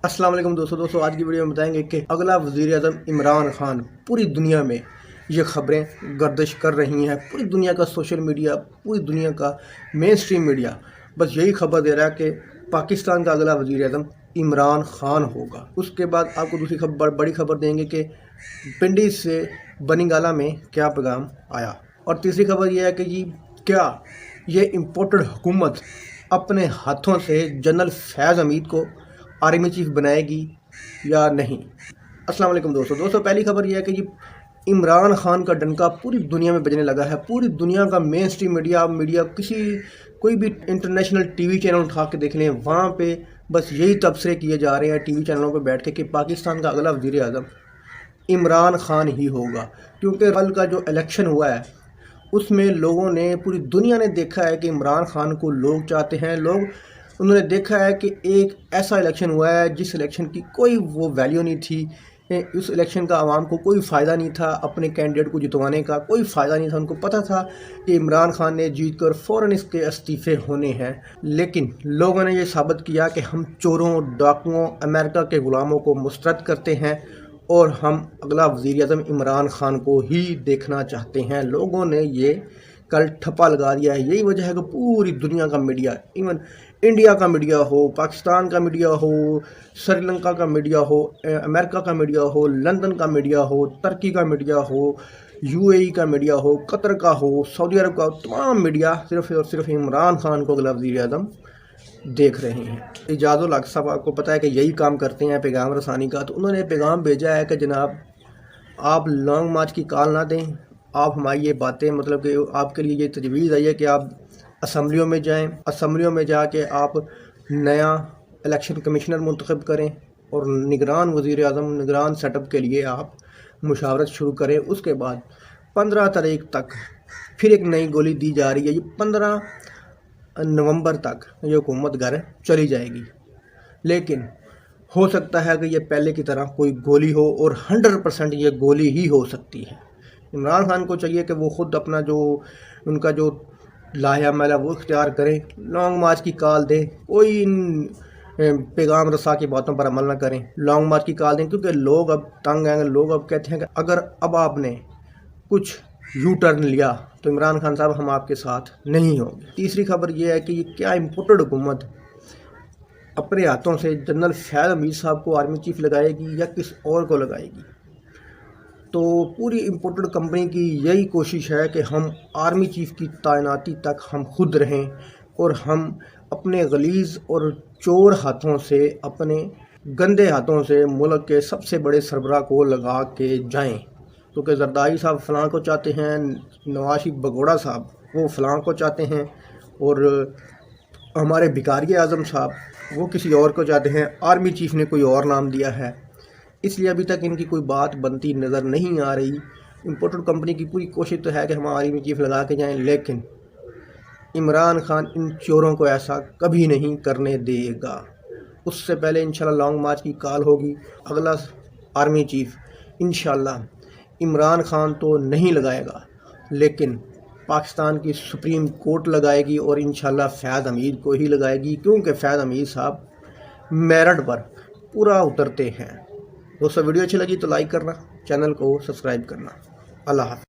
अस्सलाम वालेकुम दोस्तों आज की वीडियो में बताएंगे कि अगला वज़ीर आज़म इमरान खान पूरी दुनिया में ये खबरें गर्दिश कर रही हैं। पूरी दुनिया का सोशल मीडिया, पूरी दुनिया का मेन स्ट्रीम मीडिया बस यही खबर दे रहा है कि पाकिस्तान का अगला वज़ीर आज़म इमरान खान होगा। उसके बाद आपको दूसरी खबर, बड़ी खबर देंगे कि पिंडी से बनीगाला में क्या पैगाम आया। और तीसरी खबर यह है कि क्या ये इम्पोर्टेड हुकूमत अपने हाथों से जनरल फैज़ हमीद को आर्मी चीफ बनाएगी या नहीं। अस्सलाम वालेकुम दोस्तों पहली खबर यह है कि इमरान खान का डंका पूरी दुनिया में बजने लगा है। पूरी दुनिया का मेन स्ट्रीम मीडिया कोई भी इंटरनेशनल टीवी चैनल उठा के देख लें, वहाँ पे बस यही तबसरे किए जा रहे हैं टीवी चैनलों पे बैठ के कि पाकिस्तान का अगला वज़ीर आज़म इमरान खान ही होगा। क्योंकि कल का जो इलेक्शन हुआ है उसमें लोगों ने, पूरी दुनिया ने देखा है कि इमरान खान को लोग चाहते हैं। उन्होंने देखा है कि एक ऐसा इलेक्शन हुआ है जिस इलेक्शन की कोई वो वैल्यू नहीं थी। उस इलेक्शन का आवाम को कोई फ़ायदा नहीं था, अपने कैंडिडेट को जितवाने का कोई फ़ायदा नहीं था। उनको पता था कि इमरान खान ने जीत कर फ़ौरन इसके इस्तीफ़े होने हैं, लेकिन लोगों ने ये साबित किया कि हम चोरों, डाकुओं, अमेरिका के ग़ुलामों को मुस्तरद करते हैं और हम अगला वज़ीर आज़म इमरान खान को ही देखना चाहते हैं। लोगों ने ये कल ठप्पा लगा दिया है। यही वजह है कि पूरी दुनिया का मीडिया, इवन इंडिया का मीडिया हो, पाकिस्तान का मीडिया हो, श्रीलंका का मीडिया हो, अमेरिका का मीडिया हो, लंदन का मीडिया हो, तुर्की का मीडिया हो, यूएई का मीडिया हो, कतर का हो, सऊदी अरब का, तमाम मीडिया सिर्फ और सिर्फ इमरान खान को अगला वज़ीर आज़म देख रहे हैं। इजाज़ुल हक साहब आपको पता है कि यही काम करते हैं पैगाम रसानी का, तो उन्होंने पैगाम भेजा है कि जनाब आप लॉन्ग मार्च की कॉल ना दें। आप हमारी ये बातें, मतलब कि आपके लिए ये तजवीज़ आई है कि आप असम्बलियों में जाएं, असम्बलियों में जाके आप नया इलेक्शन कमिश्नर मुंतखब करें और निगरान वज़ीर आज़म, निगरान सेटअप के लिए आप मुशावरत शुरू करें। उसके बाद 15 तारीख तक फिर एक नई गोली दी जा रही है। ये 15 नवंबर तक ये हुकूमत घर चली जाएगी, लेकिन हो सकता है कि ये पहले की तरह कोई गोली हो और 100% ये गोली ही हो सकती है। इमरान खान को चाहिए कि वो ख़ुद अपना उनका जो लाहेअमल है वो इख्तियार करें, लॉन्ग मार्च की कॉल दें, कोई पैगाम रसा की बातों पर अमल ना करें, लॉन्ग मार्च की कॉल दें। क्योंकि लोग अब तंग आएंगे। लोग अब कहते हैं कि अगर अब आपने कुछ यू टर्न लिया तो इमरान खान साहब हम आपके साथ नहीं होंगे। तीसरी खबर ये है कि ये क्या इम्पोर्टेड हुकूमत अपने हाथों से जनरल फैज़ हमीद साहब को आर्मी चीफ लगाएगी या किस और को लगाएगी। तो पूरी इम्पोर्टेड कंपनी की यही कोशिश है कि हम आर्मी चीफ की तैनाती तक हम खुद रहें और हम अपने गलीज़ और चोर हाथों से, अपने गंदे हाथों से मुल्क के सबसे बड़े सरबराह को लगा के जाएं। क्योंकि जरदारी साहब फ़लाँ को चाहते हैं, नवाज शरीफ बगोड़ा साहब वो फ़लाँ को चाहते हैं, और हमारे भिखारी आज़म साहब वो किसी और को चाहते हैं। आर्मी चीफ ने कोई और नाम दिया है, इसलिए अभी तक इनकी कोई बात बनती नज़र नहीं आ रही। इम्पोर्टेड कंपनी की पूरी कोशिश तो है कि हम आर्मी चीफ लगा के जाएं, लेकिन इमरान खान इन चोरों को ऐसा कभी नहीं करने देगा। उससे पहले इंशाल्लाह लॉन्ग मार्च की कॉल होगी। अगला आर्मी चीफ इंशाल्लाह इमरान खान तो नहीं लगाएगा, लेकिन पाकिस्तान की सुप्रीम कोर्ट लगाएगी और इंशाल्लाह फैज़ हमीद को ही लगाएगी। क्योंकि फैज़ हमीद साहब मेरिट पर पूरा उतरते हैं। दोस्तों वीडियो अच्छी लगी तो लाइक करना, चैनल को सब्सक्राइब करना। अल्लाह हाफ़िज़।